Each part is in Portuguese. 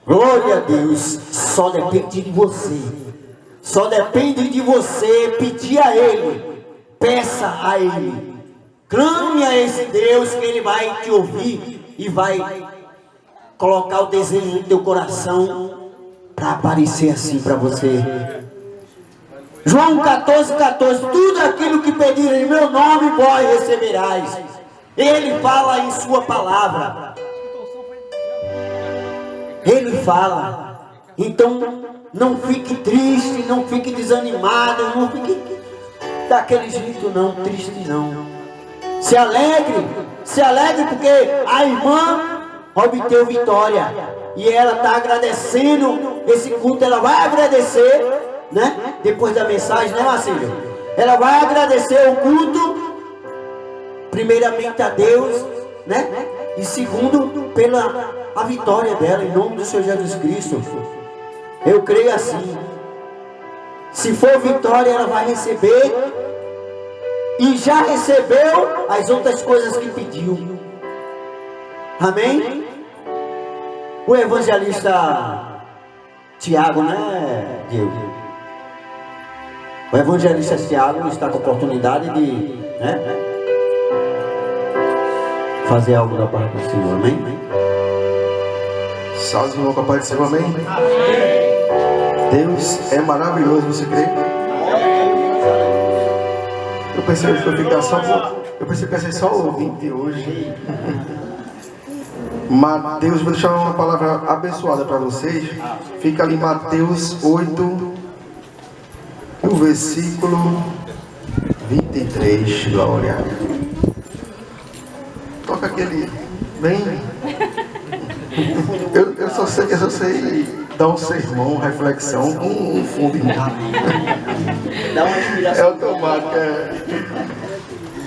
Glória a Deus. Só depende de você. Só depende de você pedir a Ele. Peça a Ele. Clame a esse Deus que Ele vai te ouvir e vai colocar o desejo no teu coração para aparecer assim para você. João 14:14, tudo aquilo que pedirem em meu nome vós receberás. Ele fala em sua palavra. Ele fala. Então não fique triste, não fique desanimado, não fique daquele jeito não, triste não. Se alegre porque a irmã obteve vitória. E ela está agradecendo esse culto, ela vai agradecer, né? Depois da mensagem, né, Marcelo? Ela vai agradecer o culto, primeiramente a Deus, né? E segundo, pela a vitória dela, em nome do Senhor Jesus Cristo. Eu creio assim. Se for vitória, ela vai receber. E já recebeu as outras coisas que pediu. Amém? O evangelista Tiago, né, Diego? O evangelista Tiago está com a oportunidade de, né, fazer algo da parte do Senhor, amém? Salve, irmão, papai do Senhor, amém? Deus é maravilhoso, você crê? Eu pensei que eu ficar só, eu pensei que ia ser só ouvinte hoje. Mateus, vou deixar uma palavra abençoada para vocês. Fica ali Mateus 8, o versículo 23, glória. Toca aquele bem. Eu só sei dar um sermão, uma reflexão, um fundo. Dá uma inspiração. É automático,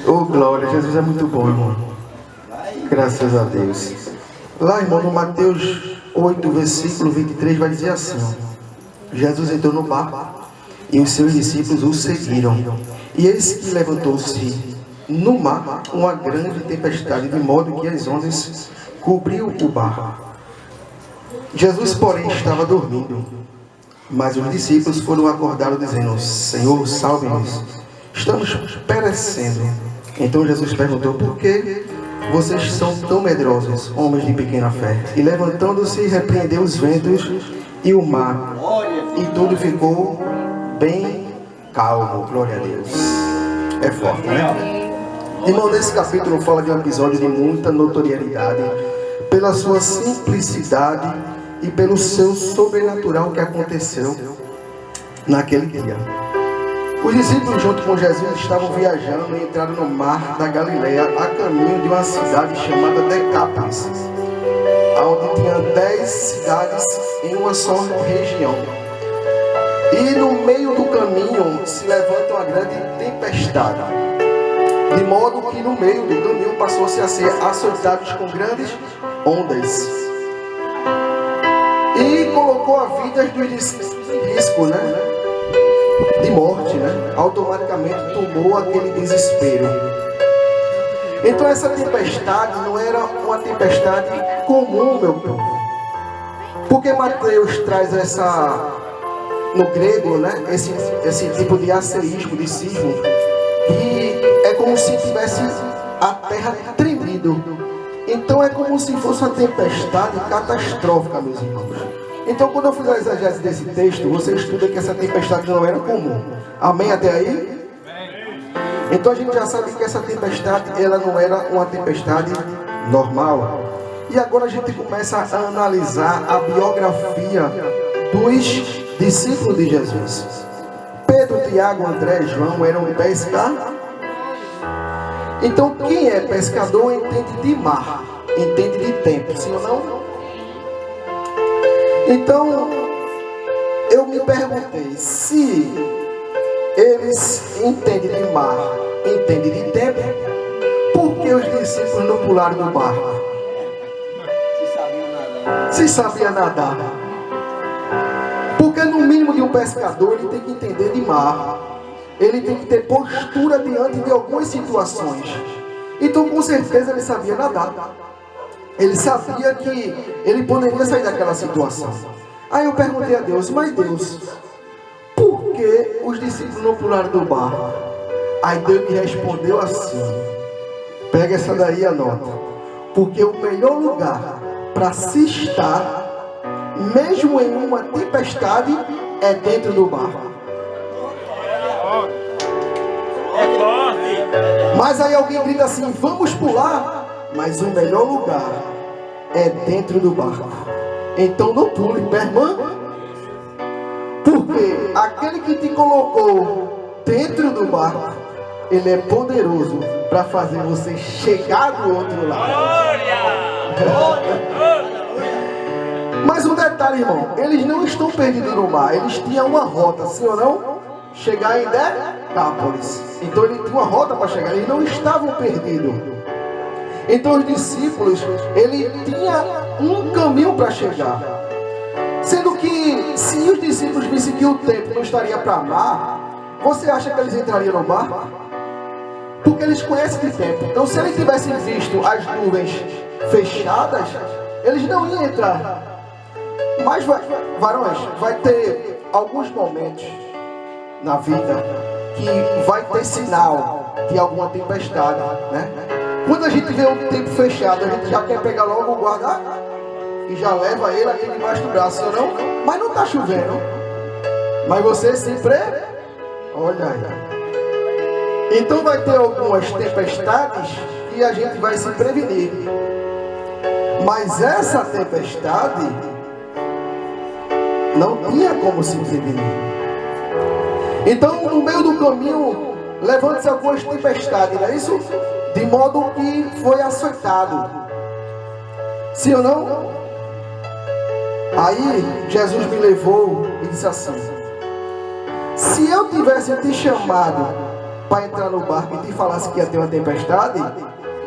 Oh, glória, Jesus é muito bom, irmão. Graças a Deus. Lá, irmão, no Mateus 8, versículo 23, vai dizer assim, ó. Jesus entrou no barco e os seus discípulos o seguiram. E eis que levantou-se no mar uma grande tempestade, de modo que as ondas cobriu o barco. Jesus, porém, estava dormindo. Mas os discípulos foram acordados dizendo: Senhor, salve-nos, estamos perecendo. Então Jesus perguntou: por que vocês são tão medrosos, homens de pequena fé? E levantando-se, repreendeu os ventos e o mar, e tudo ficou bem calmo. Glória a Deus. É forte, né? Irmão, nesse capítulo fala de um episódio de muita notoriedade, pela sua simplicidade e pelo seu sobrenatural que aconteceu naquele dia. Os discípulos, junto com Jesus, estavam viajando e entraram no mar da Galileia, a caminho de uma cidade chamada Decápolis, onde tinha 10 cidades em uma só região. E no meio do caminho se levanta uma grande tempestade, de modo que no meio do caminho passou-se a ser açoitados com grandes ondas. E colocou a vida dos discípulos em risco, né? De morte, né? Automaticamente tomou aquele desespero. Então essa tempestade não era uma tempestade comum, meu povo. Porque Mateus traz essa, no grego, né? Esse tipo de aceísmo, de sismo, que é como se tivesse a terra tremido. Então é como se fosse uma tempestade catastrófica, meus irmãos. Então quando eu fiz a exegese desse texto, você estuda que essa tempestade não era comum. Amém até aí? Então a gente já sabe que essa tempestade, ela não era uma tempestade normal. E agora a gente começa a analisar a biografia dos discípulos de Jesus. Pedro, Tiago, André e João eram pescadores. Então quem é pescador entende de mar, entende de tempo, sim ou não? Então eu me perguntei, se eles entendem de mar, entendem de tempo, por que os discípulos não pularam do barco? Se sabia nadar. Porque no mínimo de um pescador ele tem que entender de mar. Ele tem que ter postura diante de algumas situações. Então com certeza ele sabia nadar. Ele sabia que ele poderia sair daquela situação. Aí eu perguntei a Deus, mas Deus, por que os discípulos não pularam do barco? Aí Deus me respondeu assim, pega essa daí e anota. Porque o melhor lugar para se estar, mesmo em uma tempestade, é dentro do barco. Mas aí alguém grita assim, vamos pular. Mas o melhor lugar é dentro do barco. Então não pule, permanece. Porque aquele que te colocou dentro do barco, ele é poderoso para fazer você chegar do outro lado. Mas um detalhe, irmão, eles não estão perdidos no mar. Eles tinham uma rota, sim ou não? Chegar em Decápolis. Então ele tinha uma rota para chegar. Eles não estavam perdidos. Então os discípulos, ele tinha um caminho para chegar. Sendo que se os discípulos vissem que o tempo não estaria para mar, você acha que eles entrariam no barco? Porque eles conhecem de tempo. Então se eles tivessem visto as nuvens fechadas, eles não iam entrar. Mas varões, vai ter alguns momentos na vida que vai ter sinal de alguma tempestade, né? Quando a gente vê o tempo fechado, a gente já quer pegar logo o guarda e já leva ele aqui debaixo do braço, ou não? Mas não está chovendo. Mas você sempre... Olha aí. Então vai ter algumas tempestades e a gente vai se prevenir. Mas essa tempestade não tinha como se prevenir. Então no meio do caminho levanta-se algumas tempestades, não é isso? De modo que foi açoitado. Sim ou não? Aí Jesus me levou e disse assim: se eu tivesse te chamado para entrar no barco e te falasse que ia ter uma tempestade,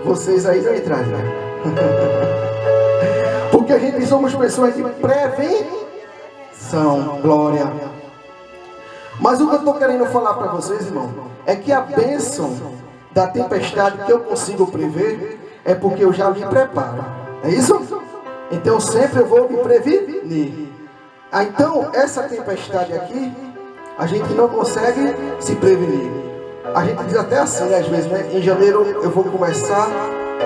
vocês aí não entrariam. Porque a gente somos pessoas de prevenção, glória. Mas o que eu estou querendo falar para vocês, irmão, é que a bênção da tempestade que eu consigo prever é porque eu já me preparo. É isso? Então sempre eu vou me prevenir. Então essa tempestade aqui, a gente não consegue se prevenir. A gente diz até assim, né, às vezes, né? Em janeiro eu vou começar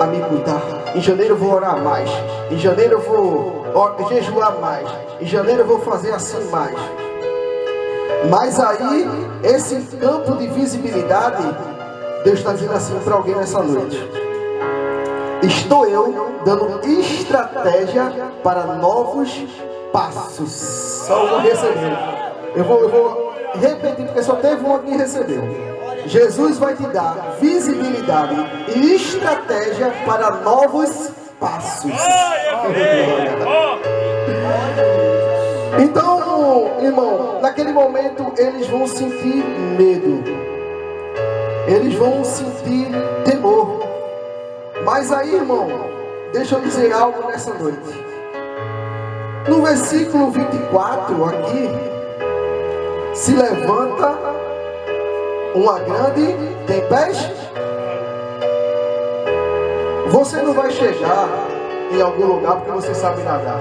a me cuidar. Em janeiro eu vou orar mais. Em janeiro eu vou jejuar mais. Em janeiro eu vou fazer assim mais. Mas aí, esse campo de visibilidade, Deus está dizendo assim para alguém nessa noite: estou eu dando estratégia para novos passos. Só vou receber. Eu vou repetir, porque só teve um que recebeu. Jesus vai te dar visibilidade e estratégia para novos passos. Então, irmão, naquele momento eles vão sentir medo. Eles vão sentir temor. Mas aí, irmão, deixa eu dizer algo nessa noite. No versículo 24 aqui, se levanta uma grande tempestade. Você não vai chegar em algum lugar porque você sabe nadar.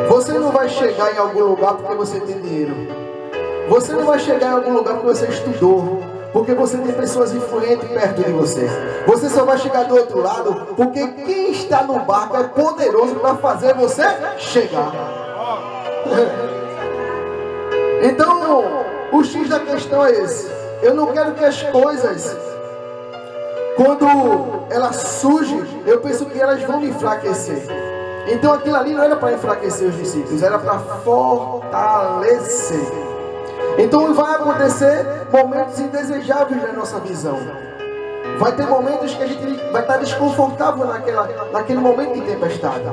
Você não vai chegar em algum lugar porque você tem dinheiro. Você não vai chegar em algum lugar porque você estudou, porque você tem pessoas influentes perto de você. Você só vai chegar do outro lado porque quem está no barco é poderoso para fazer você chegar. Então, o X da questão é esse. Eu não quero que as coisas, quando elas surgem, eu penso que elas vão me enfraquecer. Então aquilo ali não era para enfraquecer os discípulos, era para fortalecer. Então vai acontecer momentos indesejáveis na nossa visão. Vai ter momentos que a gente vai estar desconfortável naquele momento de tempestade.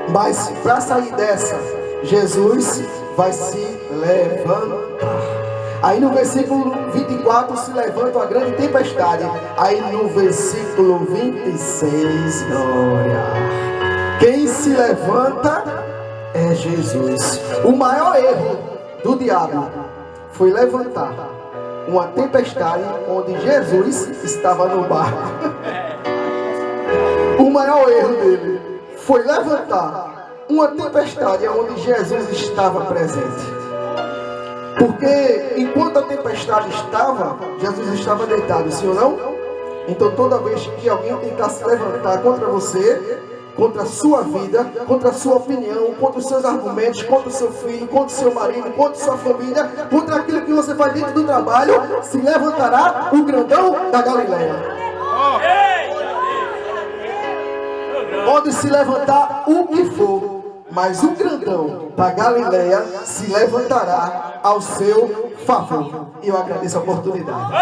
Mas para sair dessa, Jesus vai se levantar. Aí no versículo 24 se levanta uma grande tempestade. Aí no versículo 26, glória. Quem se levanta é Jesus. O maior erro do diabo foi levantar uma tempestade onde Jesus estava no barco. O maior erro dele foi levantar uma tempestade onde Jesus estava presente. Porque enquanto a tempestade estava, Jesus estava deitado, sim ou não? Então toda vez que alguém tentar se levantar contra você, contra a sua vida, contra a sua opinião, contra os seus argumentos, contra o seu filho, contra o seu marido, contra a sua família, contra aquilo que você faz dentro do trabalho, se levantará o grandão da Galileia. Pode se levantar o que for, mas o grandão da Galileia se levantará ao seu favor. E eu agradeço a oportunidade.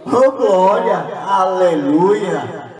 Oh, glória! Aleluia!